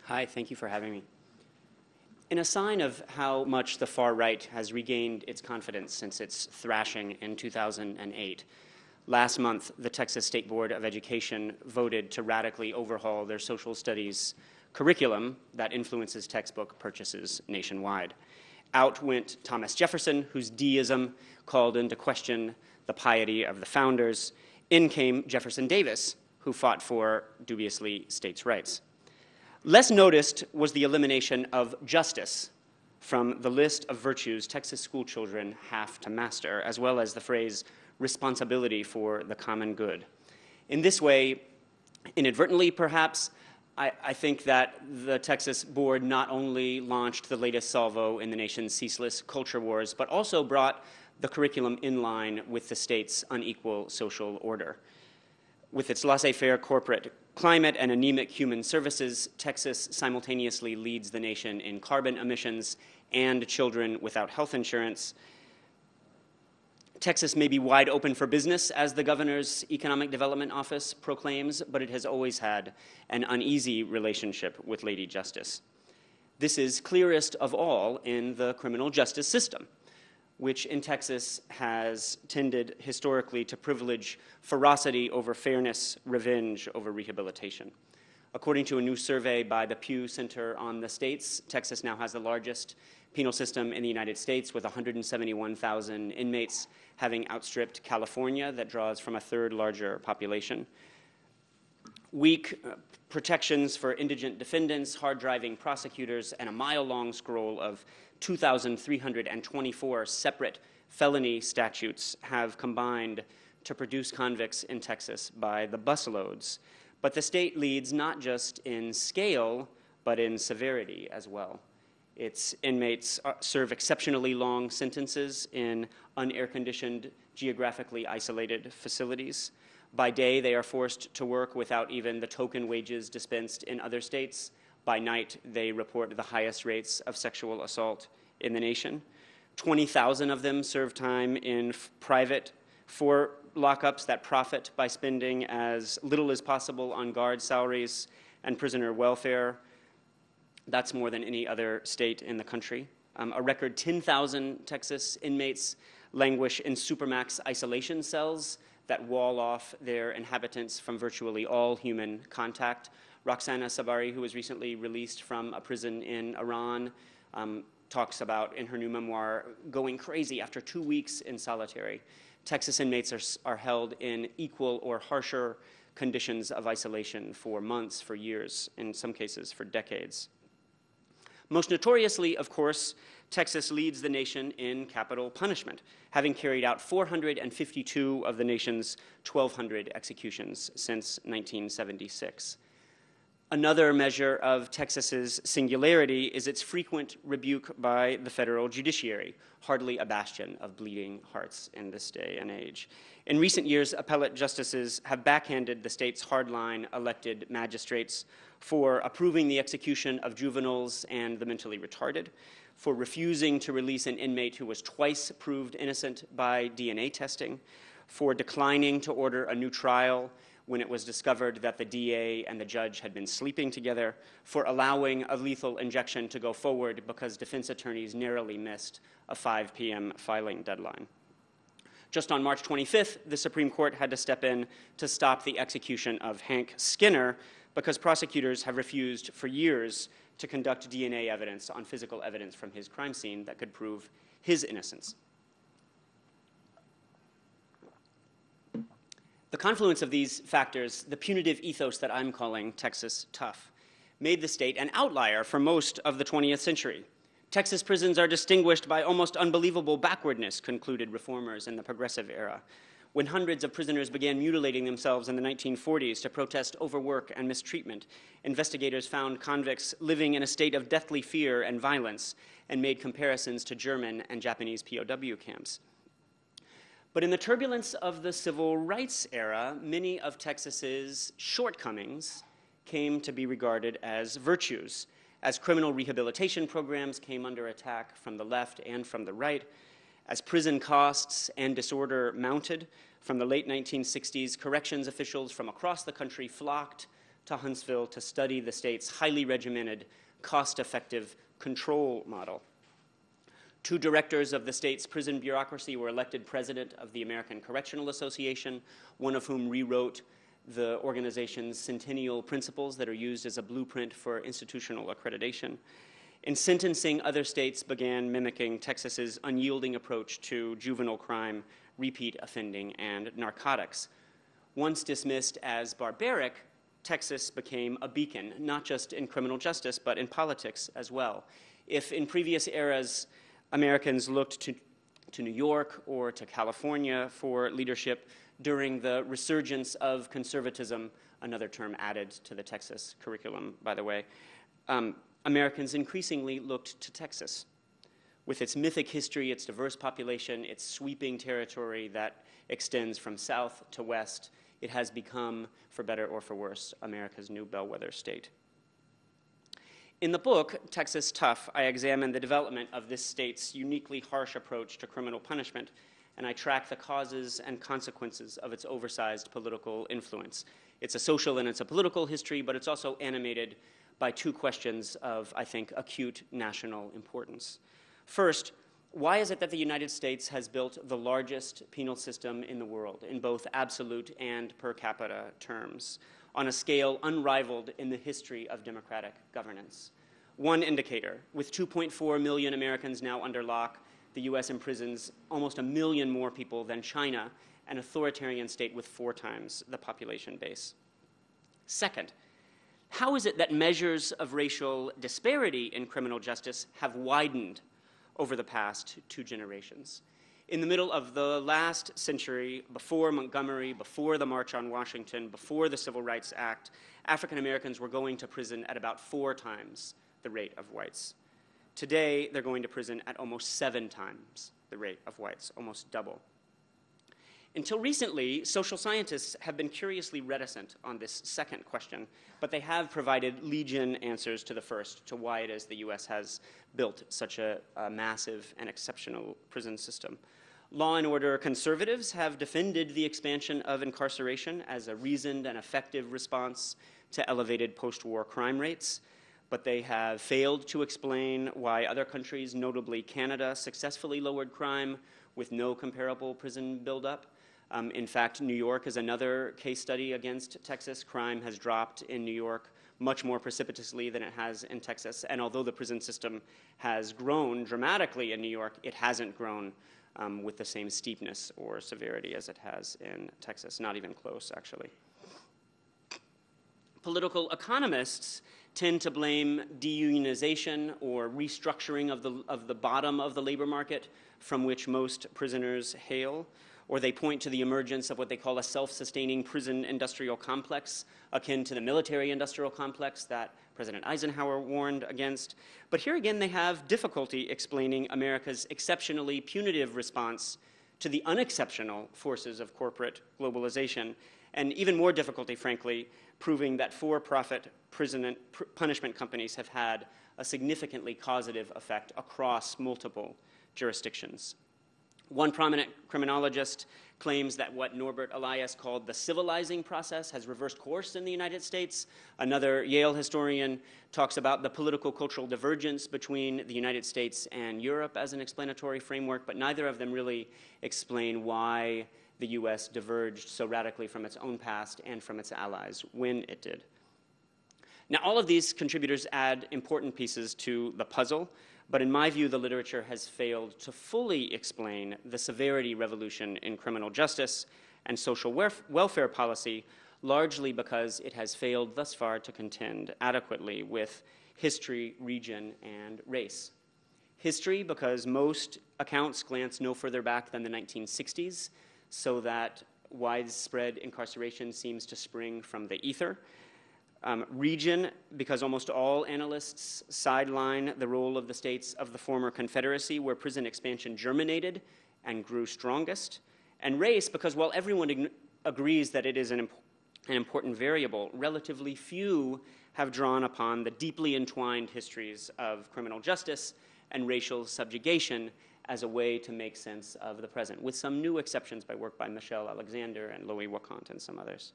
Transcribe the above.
Hi, thank you for having me. In a sign of how much the far right has regained its confidence since its thrashing in 2008, last month the Texas State Board of Education voted to radically overhaul their social studies curriculum that influences textbook purchases nationwide. Out went Thomas Jefferson, whose deism called into question the piety of the founders. In came Jefferson Davis, who fought for, dubiously, states' rights. Less noticed was the elimination of justice from the list of virtues Texas schoolchildren have to master, as well as the phrase responsibility for the common good. In this way, inadvertently perhaps, I think that the Texas board not only launched the latest salvo in the nation's ceaseless culture wars, but also brought the curriculum in line with the state's unequal social order. With its laissez-faire corporate climate and anemic human services, Texas simultaneously leads the nation in carbon emissions and children without health insurance. Texas may be wide open for business, as the governor's Economic Development Office proclaims, but it has always had an uneasy relationship with Lady Justice. This is clearest of all in the criminal justice system, which in Texas has tended historically to privilege ferocity over fairness, revenge over rehabilitation. According to a new survey by the Pew Center on the States, Texas now has the largest penal system in the United States, with 171,000 inmates, having outstripped California, that draws from a third larger population. Weak protections for indigent defendants, hard-driving prosecutors, and a mile-long scroll of 2,324 separate felony statutes have combined to produce convicts in Texas by the busloads. But the state leads not just in scale, but in severity as well. Its inmates serve exceptionally long sentences in unair-conditioned, geographically isolated facilities. By day, they are forced to work without even the token wages dispensed in other states. By night, they report the highest rates of sexual assault in the nation. 20,000 of them serve time in private for lockups that profit by spending as little as possible on guard salaries and prisoner welfare. That's more than any other state in the country. A record 10,000 Texas inmates languish in supermax isolation cells that wall off their inhabitants from virtually all human contact. Roxana Sabari, who was recently released from a prison in Iran, talks about in her new memoir going crazy after 2 weeks in solitary. Texas inmates are held in equal or harsher conditions of isolation for months, for years, in some cases for decades. Most notoriously, of course, Texas leads the nation in capital punishment, having carried out 452 of the nation's 1,200 executions since 1976. Another measure of Texas's singularity is its frequent rebuke by the federal judiciary, hardly a bastion of bleeding hearts in this day and age. In recent years, appellate justices have backhanded the state's hardline elected magistrates for approving the execution of juveniles and the mentally retarded, for refusing to release an inmate who was twice proved innocent by DNA testing, for declining to order a new trial when it was discovered that the DA and the judge had been sleeping together, for allowing a lethal injection to go forward because defense attorneys narrowly missed a 5 p.m. filing deadline. Just on March 25th, the Supreme Court had to step in to stop the execution of Hank Skinner because prosecutors have refused for years to conduct DNA evidence on physical evidence from his crime scene that could prove his innocence. The confluence of these factors, the punitive ethos that I'm calling Texas tough, made the state an outlier for most of the 20th century. Texas prisons are distinguished by almost unbelievable backwardness, concluded reformers in the progressive era. When hundreds of prisoners began mutilating themselves in the 1940s to protest overwork and mistreatment, investigators found convicts living in a state of deathly fear and violence and made comparisons to German and Japanese POW camps. But in the turbulence of the civil rights era, many of Texas's shortcomings came to be regarded as virtues. As criminal rehabilitation programs came under attack from the left and from the right, as prison costs and disorder mounted from the late 1960s, corrections officials from across the country flocked to Huntsville to study the state's highly regimented, cost-effective control model. 2 directors of the state's prison bureaucracy were elected president of the American Correctional Association, one of whom rewrote the organization's centennial principles that are used as a blueprint for institutional accreditation. In sentencing, other states began mimicking Texas's unyielding approach to juvenile crime, repeat offending, and narcotics. Once dismissed as barbaric, Texas became a beacon, not just in criminal justice, but in politics as well. If in previous eras Americans looked to New York or to California for leadership, during the resurgence of conservatism, another term added to the Texas curriculum, by the way, Americans increasingly looked to Texas. With its mythic history, its diverse population, its sweeping territory that extends from south to west, it has become, for better or for worse, America's new bellwether state. In the book, Texas Tough, I examine the development of this state's uniquely harsh approach to criminal punishment, and I track the causes and consequences of its oversized political influence. It's a social and it's a political history, but it's also animated by 2 questions of, I think, acute national importance. First, why is it that the United States has built the largest penal system in the world, in both absolute and per capita terms, on a scale unrivaled in the history of democratic governance? One indicator, with 2.4 million Americans now under lock, the U.S. imprisons almost 1 million more people than China, an authoritarian state with 4 times the population base. Second, how is it that measures of racial disparity in criminal justice have widened over the past 2 generations? In the middle of the last century, before Montgomery, before the March on Washington, before the Civil Rights Act, African Americans were going to prison at about 4 times the rate of whites. Today, they're going to prison at almost 7 times the rate of whites, almost double. Until recently, social scientists have been curiously reticent on this second question, but they have provided legion answers to the first, to why it is the U.S. has built such a massive and exceptional prison system. Law and order conservatives have defended the expansion of incarceration as a reasoned and effective response to elevated post-war crime rates, but they have failed to explain why other countries, notably Canada, successfully lowered crime with no comparable prison buildup. In fact, New York is another case study against Texas. Crime has dropped in New York much more precipitously than it has in Texas, and although the prison system has grown dramatically in New York, it hasn't grown with the same steepness or severity as it has in Texas, not even close, actually. Political economists tend to blame deunionization or restructuring of the bottom of the labor market from which most prisoners hail, or they point to the emergence of what they call a self-sustaining prison industrial complex, akin to the military-industrial complex that President Eisenhower warned against. But here again, they have difficulty explaining America's exceptionally punitive response to the unexceptional forces of corporate globalization, and even more difficulty, frankly, proving that for-profit punishment companies have had a significantly causative effect across multiple jurisdictions. One prominent criminologist claims that what Norbert Elias called the civilizing process has reversed course in the United States. Another Yale historian talks about the political cultural divergence between the United States and Europe as an explanatory framework, but neither of them really explain why the U.S. diverged so radically from its own past and from its allies when it did. Now, all of these contributors add important pieces to the puzzle, but in my view, the literature has failed to fully explain the severity revolution in criminal justice and social welfare policy, largely because it has failed thus far to contend adequately with history, region, and race. History, because most accounts glance no further back than the 1960s, so that widespread incarceration seems to spring from the ether. Region, because almost all analysts sideline the role of the states of the former Confederacy, where prison expansion germinated and grew strongest. And race, because while everyone agrees that it is an important variable, relatively few have drawn upon the deeply entwined histories of criminal justice and racial subjugation as a way to make sense of the present, with some new exceptions by work by Michelle Alexander and Loie Wacant and some others.